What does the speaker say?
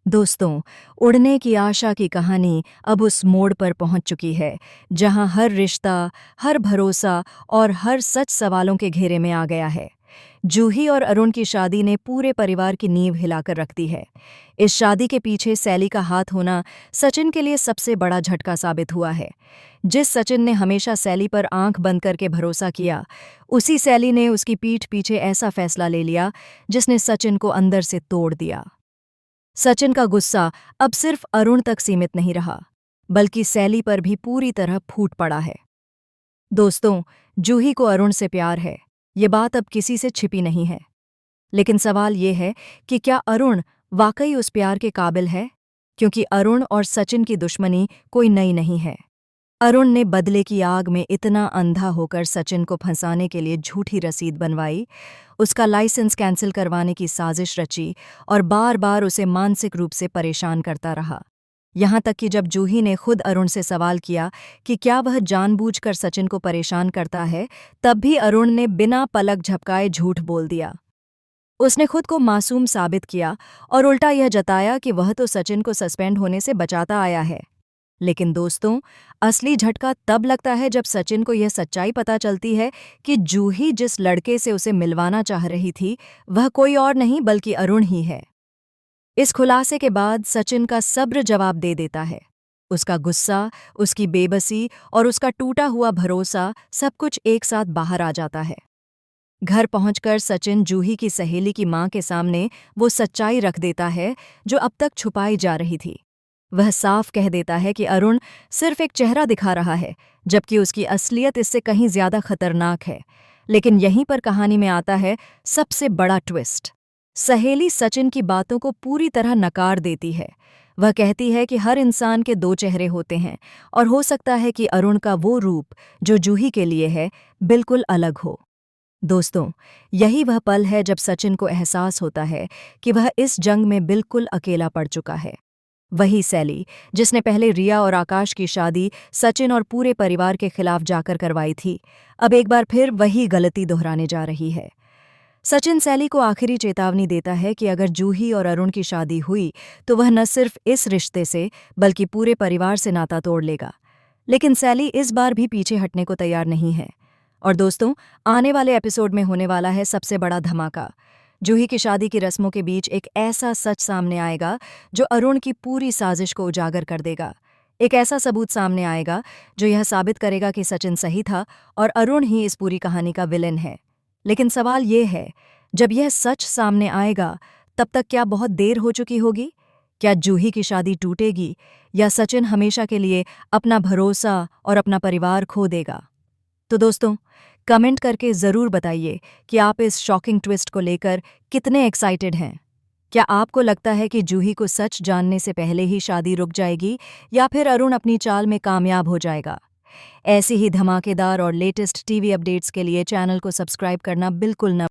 दोस्तों, उड़ने की आशा की कहानी अब उस मोड़ पर पहुंच चुकी है जहां हर रिश्ता, हर भरोसा और हर सच सवालों के घेरे में आ गया है। जूही और अरुण की शादी ने पूरे परिवार की नींव हिलाकर रख दी है। इस शादी के पीछे सैली का हाथ होना सचिन के लिए सबसे बड़ा झटका साबित हुआ है। जिस सचिन ने हमेशा सैली पर आंख बंद करके भरोसा किया, उसी सैली ने उसकी पीठ पीछे ऐसा फैसला ले लिया जिसने सचिन को अंदर से तोड़ दिया। सचिन का गुस्सा अब सिर्फ अरुण तक सीमित नहीं रहा, बल्कि सैली पर भी पूरी तरह फूट पड़ा है। दोस्तों, जूही को अरुण से प्यार है, ये बात अब किसी से छिपी नहीं है। लेकिन सवाल ये है कि क्या अरुण वाकई उस प्यार के काबिल है? क्योंकि अरुण और सचिन की दुश्मनी कोई नई नहीं है। अरुण ने बदले की आग में इतना अंधा होकर सचिन को फंसाने के लिए झूठी रसीद बनवाई, उसका लाइसेंस कैंसिल करवाने की साजिश रची और बार बार उसे मानसिक रूप से परेशान करता रहा। यहाँ तक कि जब जूही ने खुद अरुण से सवाल किया कि क्या वह जानबूझकर सचिन को परेशान करता है, तब भी अरुण ने बिना पलक झपकाए झूठ बोल दिया। उसने खुद को मासूम साबित किया और उल्टा यह जताया कि वह तो सचिन को सस्पेंड होने से बचाता आया है। लेकिन दोस्तों, असली झटका तब लगता है जब सचिन को यह सच्चाई पता चलती है कि जूही जिस लड़के से उसे मिलवाना चाह रही थी, वह कोई और नहीं बल्कि अरुण ही है। इस खुलासे के बाद सचिन का सब्र जवाब दे देता है। उसका गुस्सा, उसकी बेबसी और उसका टूटा हुआ भरोसा सब कुछ एक साथ बाहर आ जाता है। घर पहुंचकर सचिन जूही की सहेली की मां के सामने वो सच्चाई रख देता है जो अब तक छुपाई जा रही थी। वह साफ कह देता है कि अरुण सिर्फ एक चेहरा दिखा रहा है, जबकि उसकी असलियत इससे कहीं ज्यादा खतरनाक है। लेकिन यहीं पर कहानी में आता है सबसे बड़ा ट्विस्ट। सहेली सचिन की बातों को पूरी तरह नकार देती है। वह कहती है कि हर इंसान के दो चेहरे होते हैं और हो सकता है कि अरुण का वो रूप जो जूही के लिए है, बिल्कुल अलग हो। दोस्तों, यही वह पल है जब सचिन को एहसास होता है कि वह इस जंग में बिल्कुल अकेला पड़ चुका है। वही सैली जिसने पहले रिया और आकाश की शादी सचिन और पूरे परिवार के खिलाफ जाकर करवाई थी, अब एक बार फिर वही गलती दोहराने जा रही है। सचिन सैली को आखिरी चेतावनी देता है कि अगर जूही और अरुण की शादी हुई तो वह न सिर्फ इस रिश्ते से बल्कि पूरे परिवार से नाता तोड़ लेगा। लेकिन सैली इस बार भी पीछे हटने को तैयार नहीं है। और दोस्तों, आने वाले एपिसोड में होने वाला है सबसे बड़ा धमाका। जूही की शादी की रस्मों के बीच एक ऐसा सच सामने आएगा जो अरुण की पूरी साजिश को उजागर कर देगा। एक ऐसा सबूत सामने आएगा जो यह साबित करेगा कि सचिन सही था और अरुण ही इस पूरी कहानी का विलेन है। लेकिन सवाल ये है, जब यह सच सामने आएगा तब तक क्या बहुत देर हो चुकी होगी? क्या जूही की शादी टूटेगी या सचिन हमेशा के लिए अपना भरोसा और अपना परिवार खो देगा? तो दोस्तों, कमेंट करके ज़रूर बताइए कि आप इस शॉकिंग ट्विस्ट को लेकर कितने एक्साइटेड हैं। क्या आपको लगता है कि जूही को सच जानने से पहले ही शादी रुक जाएगी या फिर अरुण अपनी चाल में कामयाब हो जाएगा? ऐसी ही धमाकेदार और लेटेस्ट टीवी अपडेट्स के लिए चैनल को सब्सक्राइब करना बिल्कुल न